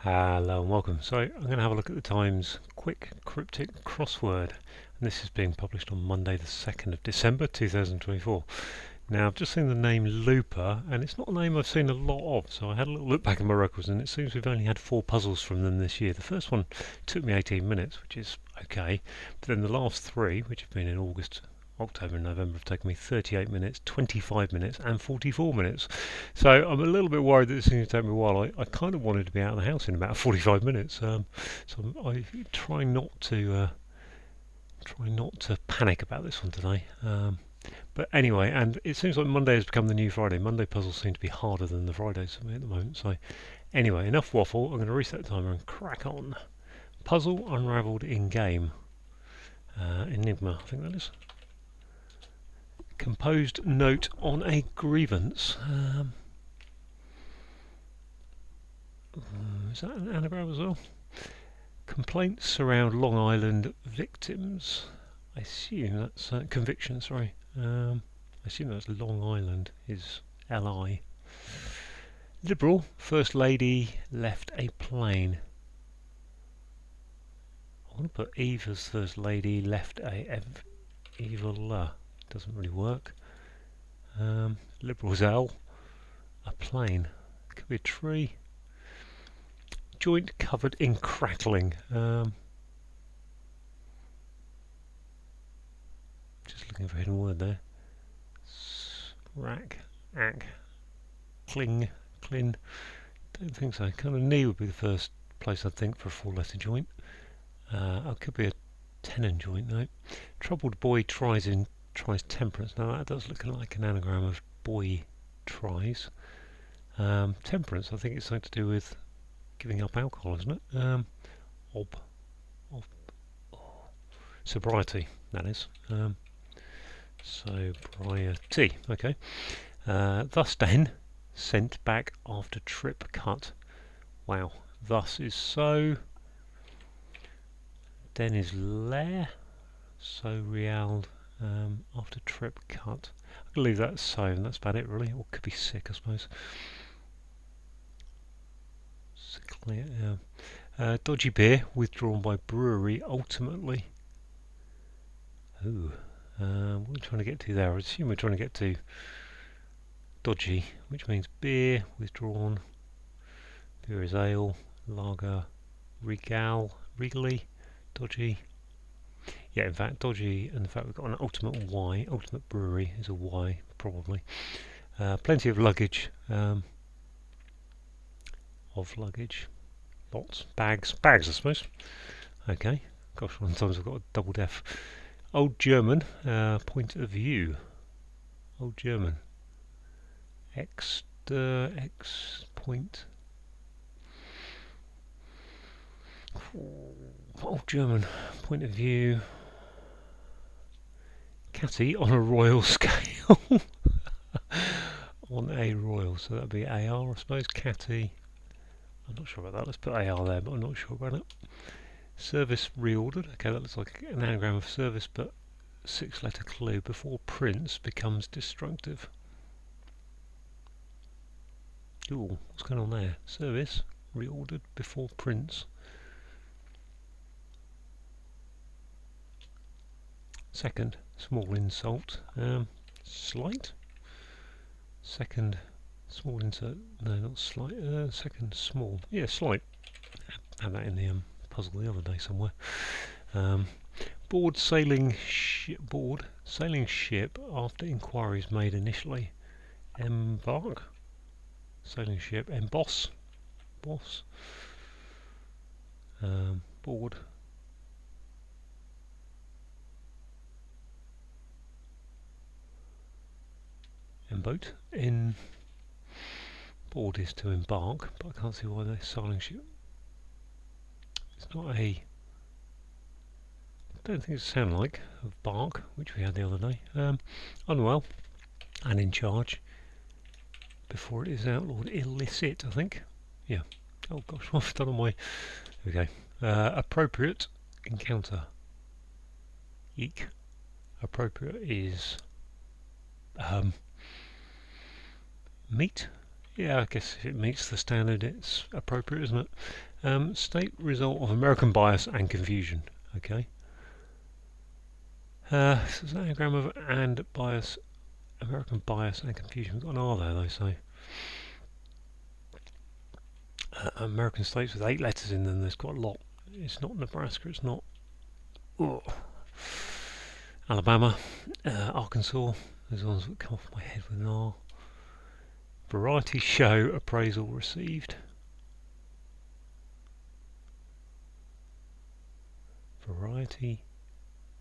Hello and welcome. So I'm going to have a look at the Times quick cryptic crossword, and this is being published on Monday the 2nd of December 2024. Now I've just seen the name Lupa, and it's not a name I've seen a lot of, so I had a little look back in my records, and it seems we've only had 4 puzzles from them this year. The first one took me 18 minutes, which is okay, but then the last 3, which have been in August, October and November, have taken me 38 minutes, 25 minutes and 44 minutes. So I'm a little bit worried that this is going to take me a while. I kind of wanted to be out of the house in about 45 minutes, so I try not to panic about this one today. But anyway, and it seems like Monday has become the new Friday. Monday puzzles seem to be harder than the Fridays for me at the moment. So anyway, enough waffle. I'm going to reset the timer and crack on. Puzzle unravelled in game. Enigma, I think that is. Composed note on a grievance. Is that an anagram as well? Complaints surround Long Island victims. I assume that's conviction. Sorry. I assume that's Long Island is LI. Liberal First Lady left a plane. I want to put Eve as First Lady left a evil. Doesn't really work. Liberal's L. A plane. Could be a tree. Joint covered in crackling. Just looking for a hidden word there. Rack, ack, cling, clin. Don't think so. Kind of knee would be the first place I'd think for a 4-letter joint. It could be a tenon joint though. Troubled boy tries temperance. Now that does look like an anagram of boy tries. Temperance, I think it's something to do with giving up alcohol, isn't it? Sobriety, that is. Sobriety, okay. Thus then, sent back after trip cut. Wow, thus is so. Den is lair. So real after trip cut. I'm going to leave that so, and that's about it really. Or could be sick, I suppose. Sickly, dodgy beer withdrawn by brewery ultimately. Ooh. What are we trying to get to there? I assume we're trying to get to dodgy, which means beer withdrawn. Beer is ale, lager, regally, dodgy. Yeah, in fact, dodgy, and the fact we've got an ultimate Y, ultimate brewery is a Y, probably. Plenty of luggage. Lots. Bags, I suppose. Okay. Gosh, sometimes I've got a double def. Old German, point of view. Old German. X point. Old German, point of view. Catty on a royal scale. On a royal, so that'd be AR, I suppose. Catty. I'm not sure about that. Let's put AR there, but I'm not sure about it. Service reordered. Okay, that looks like an anagram of service, but 6-letter clue. Before Prince becomes destructive. Ooh, what's going on there? Service reordered before Prince. Second, small insult. Slight. Second, small insult. No, not slight. Second, small. Yeah, slight. Had that in the puzzle the other day somewhere. Board sailing ship after inquiries made initially. Embark. Sailing ship. Emboss. Boss. Board. Emboat. In. Board is to embark, but I can't see why they're sailing ship. It's not a. I don't think it's a sound like of bark, which we had the other day. Unwell and in charge. Before it is outlawed, illicit, I think. Yeah. Oh gosh, what have I done on my. Okay. Appropriate encounter. Eek. Appropriate is meet Yeah, I guess if it meets the standard, it's appropriate, isn't it? State result of American bias and confusion. Okay. This is an anagram of and bias, American bias and confusion. We've got an R there, they say. American states with 8 letters in them. There's quite a lot. It's not Nebraska. It's not Alabama, Arkansas. Those ones that come off my head with an R. Variety show appraisal received. Variety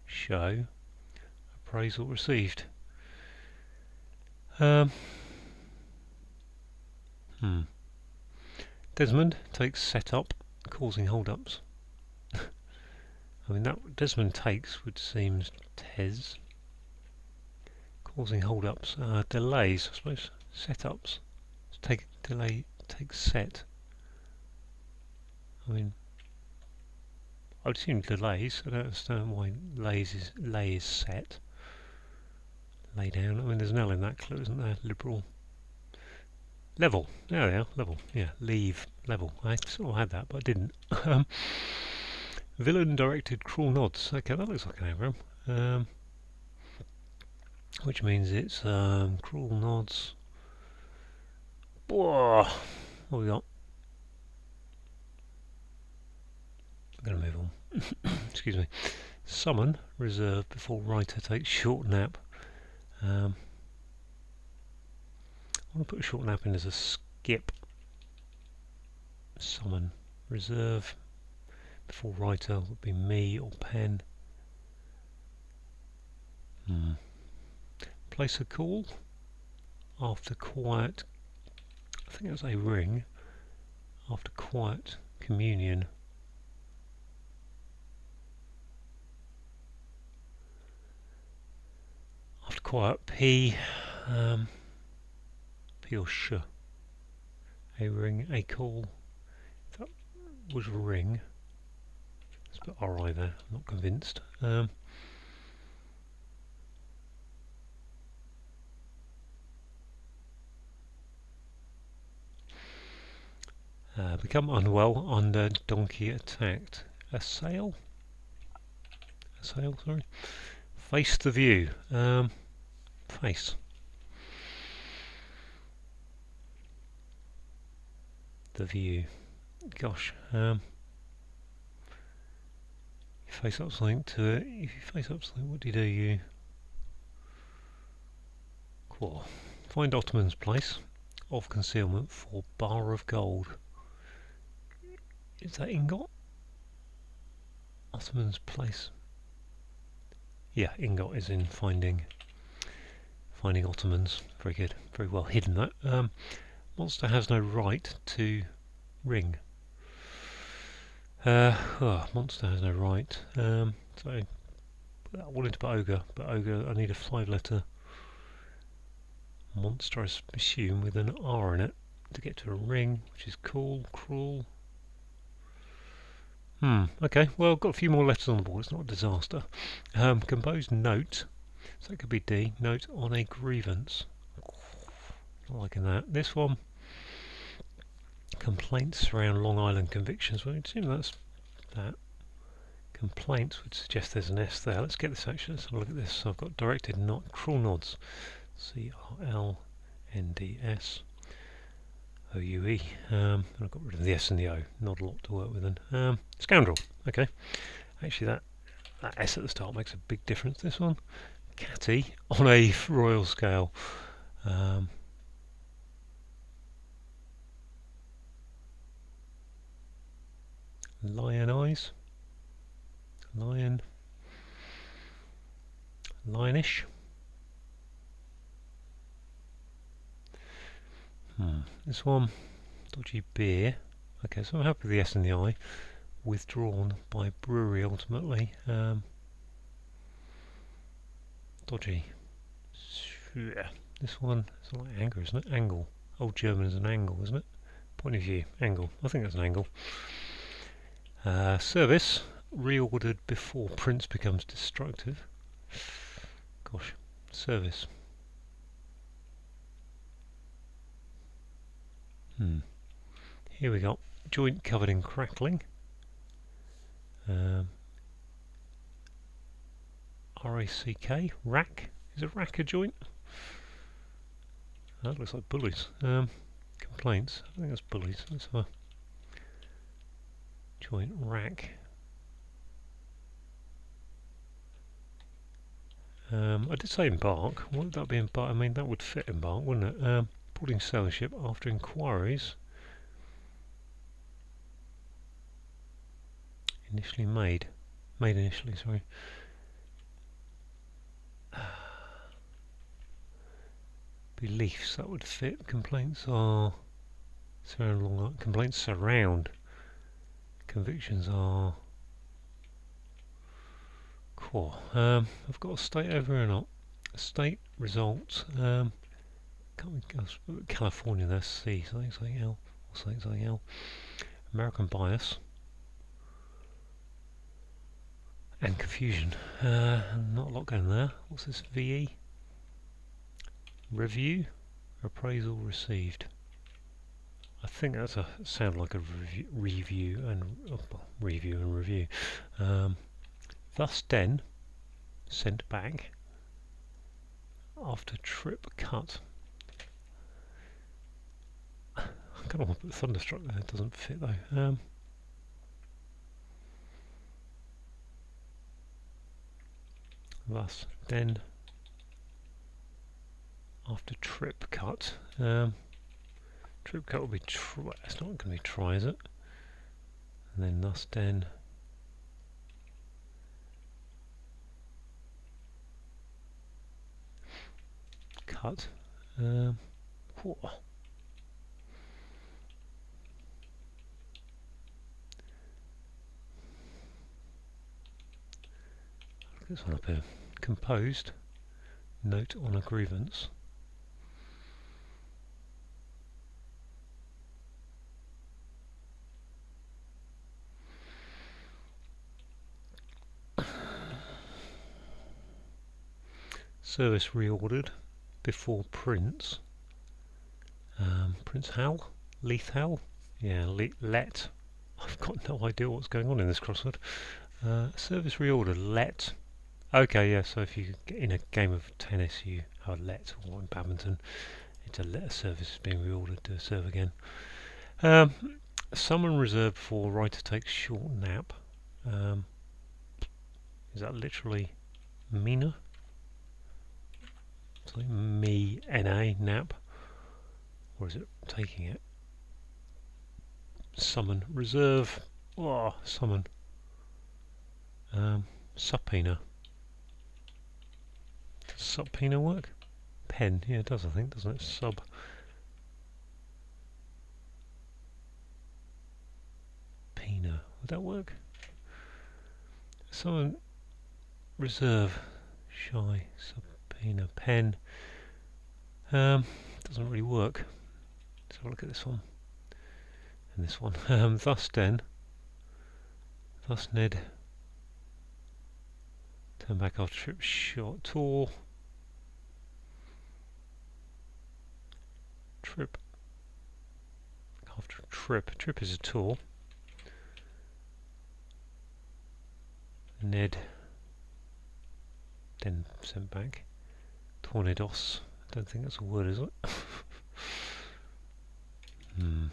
show appraisal received. Desmond takes setup, causing hold-ups. I mean, that Desmond takes, which seems Tez, causing hold-ups, delays, I suppose, setups. Take delay, take set. I mean, I would assume delays. I don't understand why lay is set. Lay down. I mean, there's an L in that clue, isn't there? Liberal. Level. There they are. Level. Yeah. Leave. Level. I sort of had that, but I didn't. Villain directed cruel nods. Okay, that looks like an anagram. Which means it's cruel nods. Whoa. What have we got? I'm going to move on. Excuse me. Summon, reserve before writer takes short nap. I want to put a short nap in as a skip. Summon, reserve before writer would be me or pen. Place a call after quiet. I think that's a ring after quiet communion. After quiet P. P or sh. A ring, a call. That was ring. Let's put RI there. I'm not convinced. Become unwell under donkey attacked. Assail? Assail, sorry. Face the view. Face. The view. Gosh. You face up something to it. If you face up something, what do? You cool. Find Ottoman's place of concealment for bar of gold. Is that ingot? Ottoman's place. Yeah, ingot is in finding Ottomans. Very good. Very well hidden that. Monster has no right to ring. Monster has no right. So I wanted to put ogre, but ogre I need a 5-letter monster, I assume, with an R in it to get to a ring, which is cool, cruel. Okay, well, I've got a few more letters on the board. It's not a disaster. Compose note. So that could be D. Note on a grievance. Not liking that. This one. Complaints around Long Island convictions. Well, I'd assume that's that. Complaints would suggest there's an S there. Let's get this actually. Let's have a look at this. So I've got directed cruel nods. CRLNDS. OUE. And I've got rid of the S and the O. Not a lot to work with then. Scoundrel. Okay. Actually, that S at the start makes a big difference. This one. Catty on a royal scale. Lion eyes. Lion. Lionish. This one, dodgy beer. Okay, so I'm happy with the S and the I. Withdrawn by brewery ultimately. Dodgy. Yeah. This one is like anger, isn't it? Angle. Old German is an angle, isn't it? Point of view. Angle. I think that's an angle. Service. Reordered before Prince becomes destructive. Gosh. Service. Here we got joint covered in crackling. R-A-C-K, rack. Is a rack a joint? That looks like bullies. Complaints. I think that's bullies. Let's have a joint rack. I did say embark. What would that be embark? I mean, that would fit embark, wouldn't it? Boarding sail ship after inquiries. Initially made. Made initially, sorry. Beliefs, that would fit. Complaints are surround along. Complaints surround. Convictions are core. I've got a state over or not. State results. California, there's C, something L, or something L. American bias. And confusion. Not a lot going there. What's this? VE? Review? Appraisal received. I think that's a sound like a review and review. Thus then, sent back after trip cut. I kind of want to put thunderstruck there. It doesn't fit though. Thus then, after trip cut. Trip cut will be try. It's not going to be try, is it? And then thus then. Cut. Look at this one up here. Composed. Note on a grievance. Service reordered before Prince. Prince Hal? Leith Hal? Yeah, let. I've got no idea what's going on in this crossword. Service reordered, let. Okay, yeah, so if you get in a game of tennis you have a let, or in badminton, it's a let service is being reordered to serve again. Summon reserved for writer takes short nap. Is that literally Mina? It's like me, N-A, nap. Or is it taking it? Summon, reserve, summon. Subpoena. Does subpoena work? Pen, yeah it does I think, doesn't it? Subpoena. Would that work? Summon, reserve, shy, subpoena, pen. Doesn't really work. Let's have a look at this one. And this one. Thus then. Thus Ned. Turn back after trip short tour. Trip. After trip. Trip is a tour. Ned. Then sent back. Tornados. Don't think that's a word, is it? That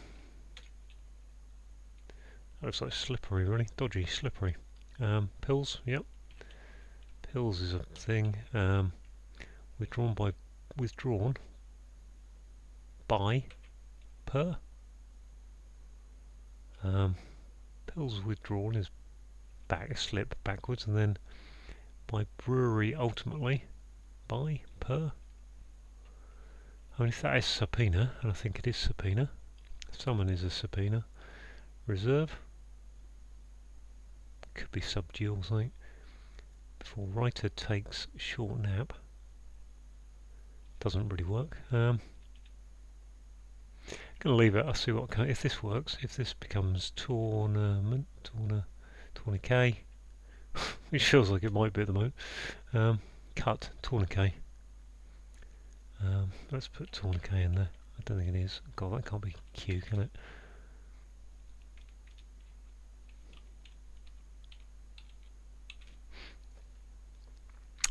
looks like slippery, really. Dodgy, slippery. Pills, yep. Pills is a thing. Withdrawn by per. Pills withdrawn is slip backwards, and then by brewery ultimately by per. Only if that is subpoena, and I think it is subpoena. Summon is a subpoena. Reserve could be subdual or something. Before writer takes short nap. Doesn't really work. Gonna leave it. I'll see what if this works. If this becomes tourniquet, which feels like it might be at the moment. Cut tourniquet. Let's put tourniquet in there. I don't think it is. God, that can't be Q, can it?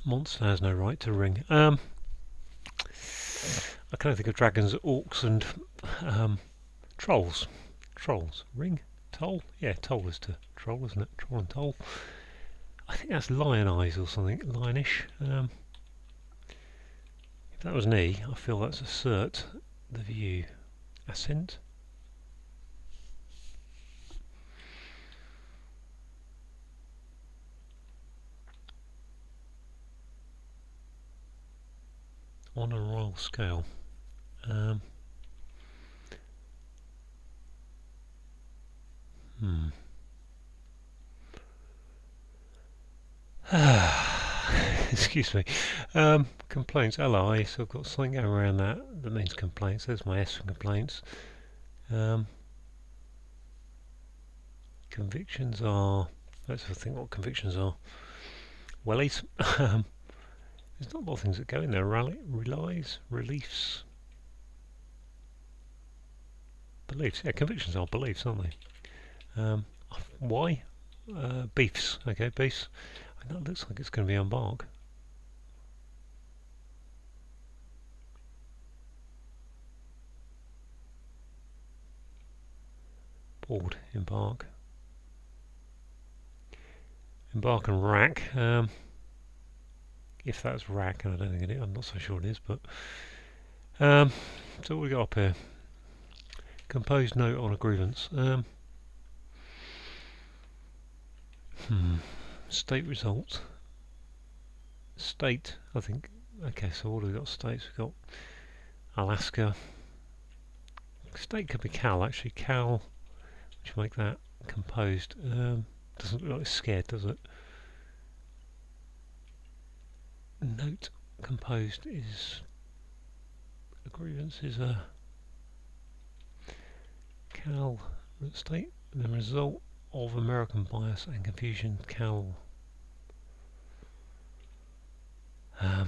Monster has no right to ring. I can only think of dragons, orcs, and trolls. Trolls. Ring? Toll? Yeah, toll is to troll, isn't it? Troll and toll. I think that's lion eyes or something. Lionish. If that was an E, I feel that's assert the view. Ascent? On a royal scale. Excuse me. Complaints. LI, so I've got something going around that means complaints. There's my S for complaints. Convictions are... Let's think what convictions are. Wellies. There's not a lot of things that go in there. Relies, reliefs, beliefs. Yeah, convictions are beliefs, aren't they? Why? Beefs. Okay, beefs. And that looks like it's going to be embark. Board, embark. Embark and rack. If that's rack, and I don't think it is, I'm not so sure it is, but so what we got up here? Composed note on a grievance. State result. State, I think. Okay, so what have we got? States. We've got Alaska. State could be Cal, actually. Cal, which make that composed. Doesn't look like it's scared, does it? Note composed is a grievance is a Cal state. The result of American bias and confusion. Cal. If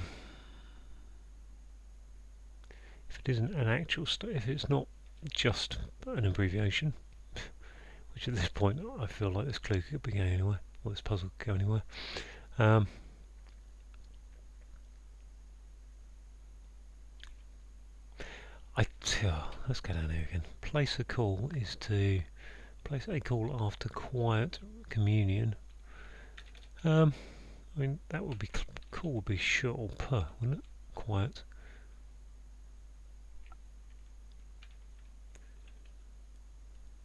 it isn't an actual state, if it's not just an abbreviation, which at this point I feel like this clue could be going anywhere, or this puzzle could go anywhere. Let's go down here again. Place a call is to place a call after quiet communion. I mean, that would be call would be short or per, wouldn't it? Quiet.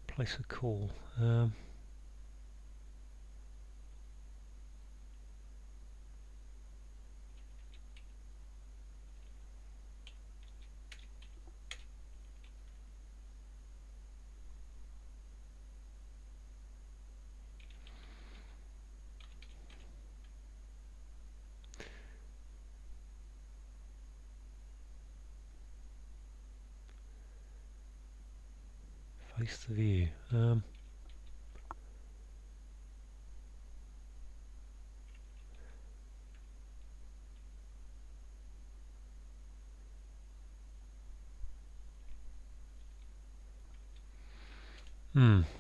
Place a call. Face the view.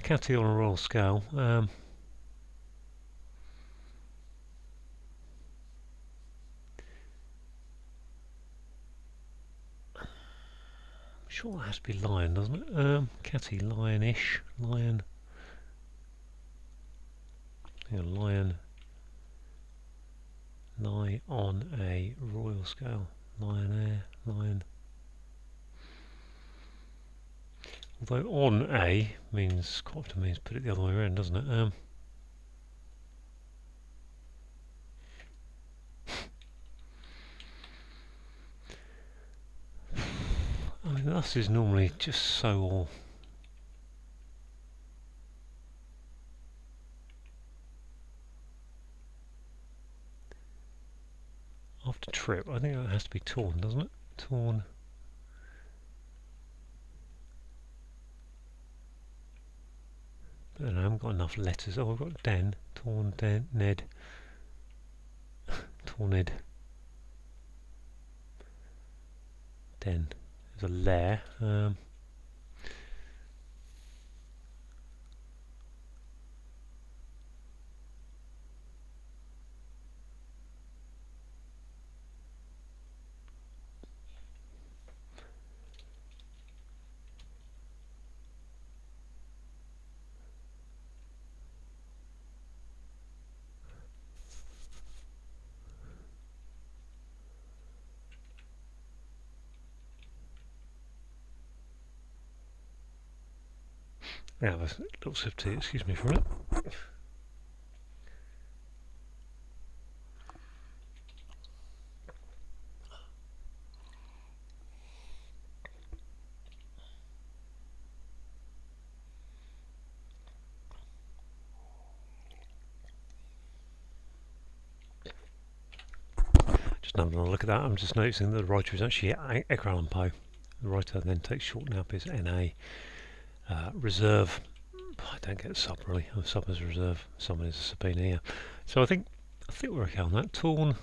Catty on a royal scale. Sure, that has to be lion, doesn't it? Catty, lionish, lion. Yeah, lion. Lie on a royal scale. Lion air, lion. Although on a means quite often means put it the other way around, doesn't it? I mean, thus is normally just so or. After trip, I think that has to be torn, doesn't it? Torn. But then I haven't got enough letters. Oh, I've got Den, torn, Den, Ned, torned, Den. as a layer. Now, there's a little sip of tea, excuse me for a minute. Just having a look at that, I'm just noticing that the writer is actually Edgar Allan Poe. The writer then takes shorten up his NA. Reserve, I don't get sub really. Sub is reserve, summon is a subpoena here. So I think we're okay on that. Torn.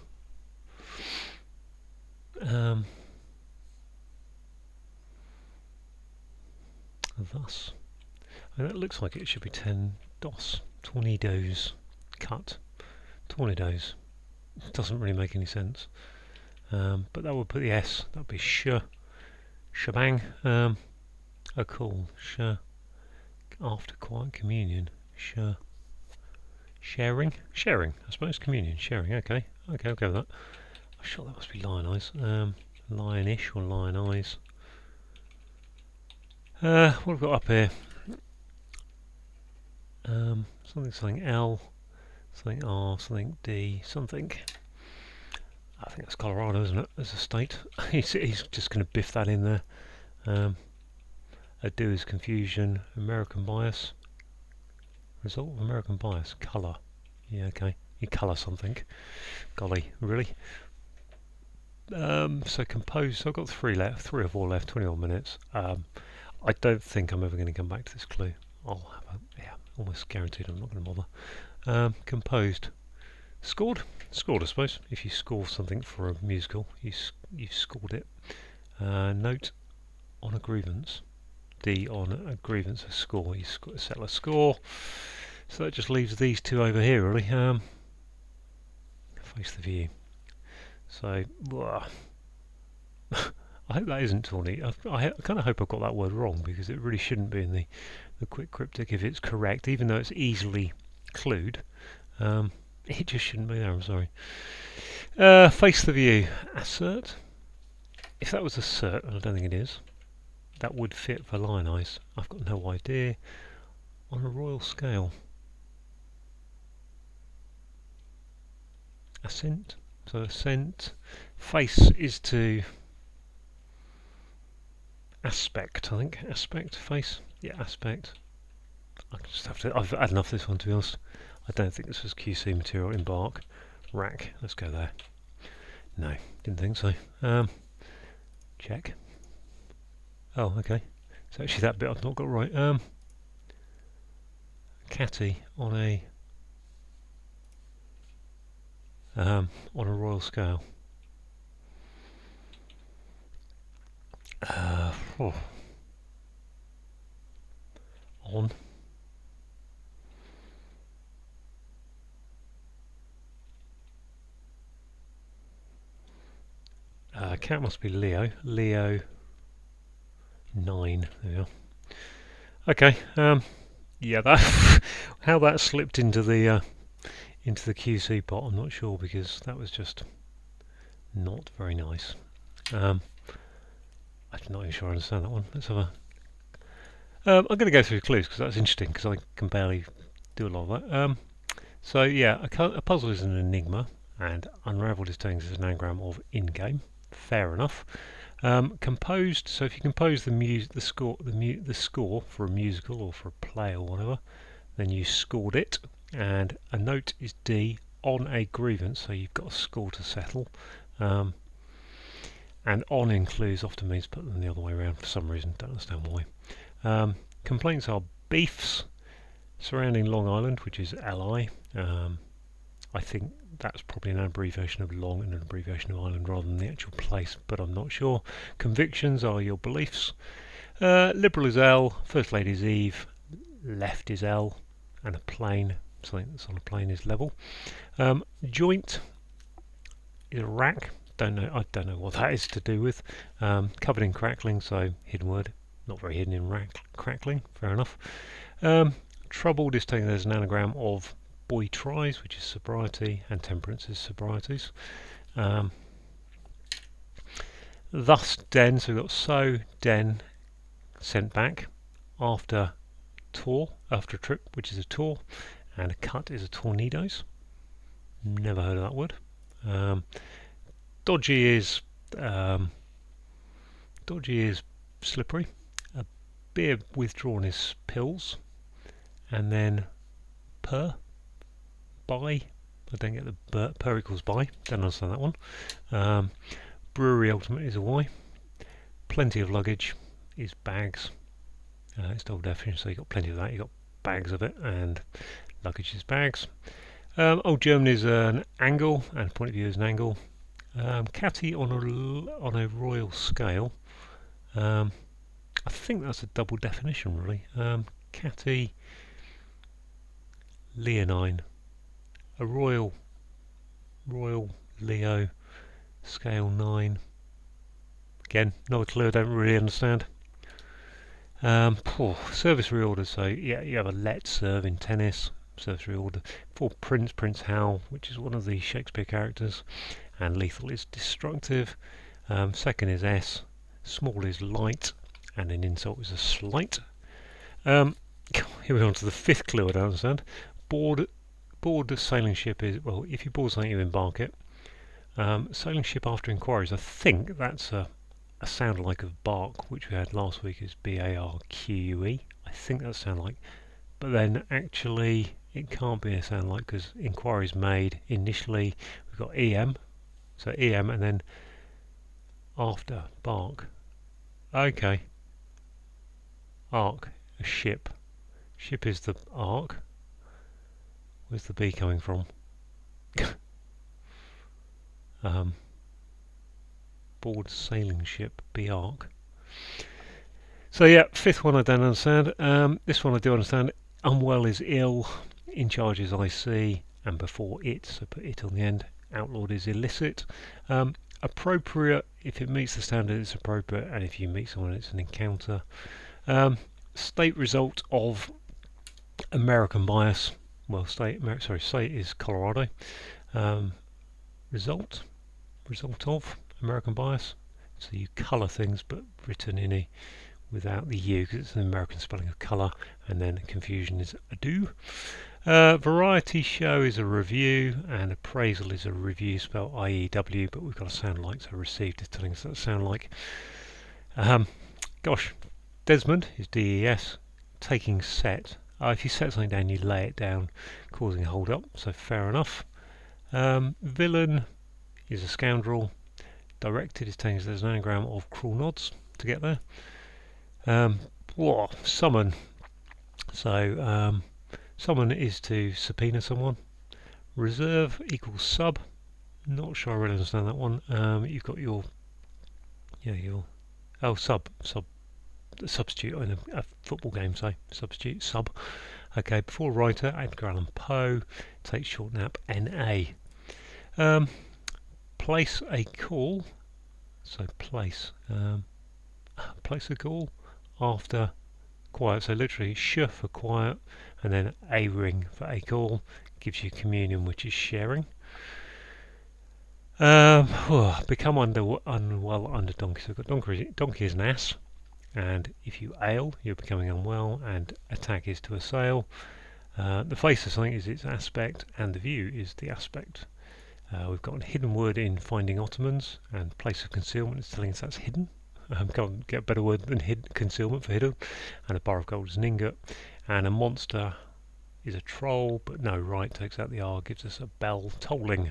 Thus, I mean, that looks like it should be 10 DOS. Tornadoes. Cut. Tornadoes. Doesn't really make any sense. But that would put the S. That would be shebang. Oh, cool. After quiet communion. Sharing, I suppose. Communion, sharing. Okay, I'll go with that. I'm sure that must be lion eyes. Lionish or lion eyes. What have we got up here? Something L, something R, something D, something. I think that's Colorado, isn't it? As a state. he's just going to biff that in there. A do is confusion. American bias. Result of American bias. Colour. Yeah, okay. You colour something. Golly, really? So compose. So I've got 3 left, 3 or 4 left. 21 minutes. I don't think I'm ever going to come back to this clue. I'll have almost guaranteed I'm not going to bother. Composed. Scored, I suppose. If you score something for a musical, you've scored it. Note on a grievance. D on a grievance, a score. You settle a score. So that just leaves these 2 over here, really. Face the view. So, I hope that isn't tawny. I kind of hope I've got that word wrong, because it really shouldn't be in the quick cryptic if it's correct, even though it's easily clued. It just shouldn't be there, I'm sorry. Face the view. Assert. If that was assert, and I don't think it is, that would fit for lion eyes. I've got no idea. On a royal scale. Ascent. So ascent. Face is to aspect, I think. Aspect, face. Yeah, aspect. I just have to. I've had enough of this one, to be honest. I don't think this was QC material. Embark. Rack. Let's go there. No, didn't think so. Check. Oh, okay. So actually that bit I've not got right. Catty on a royal scale. On. Cat must be Leo. Leo 9. There we are. Okay. Yeah, that how that slipped into the QC pot, I'm not sure, because that was just not very nice. I'm not even sure I understand that one. Let's have a. I'm going to go through the clues because that's interesting, because I can barely do a lot of that. So yeah, a puzzle is an enigma, and unraveled is telling us an anagram of in-game. Fair enough. Composed. So if you compose the score for a musical or for a play or whatever, then you scored it. And a note is D on a grievance, so you've got a score to settle. And on in clues often means put them the other way around for some reason. Don't understand why. Complaints are beefs surrounding Long Island, which is LI. I think that's probably an abbreviation of long and an abbreviation of island rather than the actual place, but I'm not sure. Convictions are your beliefs. Liberal is L, First Lady is Eve, left is L, and a plane, something that's on a plane, is level. Joint is a rack. I don't know what that is to do with. Covered in crackling, so hidden word. Not very hidden in crackling, fair enough. Troubled is taken as an anagram of boy tries, which is sobriety, and temperance is sobrieties. Thus den, so we've got so, den, sent back, after tour, after a trip, which is a tour, and a cut is a tornadoes. Never heard of that word. Dodgy is slippery. A beer withdrawn is pills, and then buy. I don't get the per equals buy. Don't understand that one. Brewery ultimate is a Y. Plenty of luggage is bags. It's double definition, so you got plenty of that. You got bags of it, and luggage is bags. Old German is an angle, and point of view is an angle. Catty on a royal scale. I think that's a double definition, really. Catty, leonine, a royal Leo, scale 9. Again, not a clue. I don't really understand. Service reorder. So yeah, you have a let serve in tennis. Service reorder for Prince Hal, which is one of the Shakespeare characters. And lethal is destructive. Second is S. Small is light, and an insult is a slight. Here we're on to the fifth clue. I don't understand. Board sailing ship is, well, if you board something, you embark it. Sailing ship after inquiries. I think that's a sound like of bark, which we had last week, is BARQUE. I think that sound like, but then actually it can't be a sound like, because inquiries made initially. We've got EM. So EM and then after bark. Okay. Ark, a ship. Ship is the ark. Where's the B coming from? Board sailing ship, B ark. So yeah, fifth one I don't understand. This one I do understand. Unwell is ill. In charge is IC, and before it, so put it on the end. Outlawed is illicit. Appropriate, if it meets the standard, it's appropriate, and if you meet someone, it's an encounter. State result of American bias. Well, state is Colorado. Result of American bias. So you colour things, but written in a without the U, because it's an American spelling of colour, and then confusion is ado. Variety show is a review, and appraisal is a review spelled IEW, but we've got a sound like, so received is telling us that sound like. Desmond is DES. Taking set. If you set something down, you lay it down, causing a hold up, so fair enough. Villain is a scoundrel. Directed is taken as an anagram of cruel nods to get there. Summon. So summon is to subpoena someone. Reserve equals sub. Not sure I really understand that one. You've got your substitute in a football game, say substitute sub. Okay, before writer, Edgar Allan Poe. Take short nap, NA. Place a call. So place a call after quiet. So literally sh for quiet, and then a ring for a call. Gives you communion, which is sharing. Become unwell under donkey. So we've got donkey is an ass, and if you ail, you're becoming unwell, and attack is to assail. The face of something is its aspect, and the view is the aspect. We've got a hidden word in finding Ottomans, and place of concealment is telling us that's hidden. Can't get a better word than concealment for hidden. And a bar of gold is an ingot, and a monster is a troll, but no, right takes out the R, gives us a bell tolling.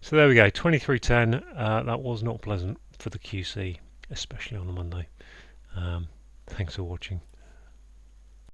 So there we go, 2310. That was not pleasant for the QC, especially on a Monday. Thanks for watching.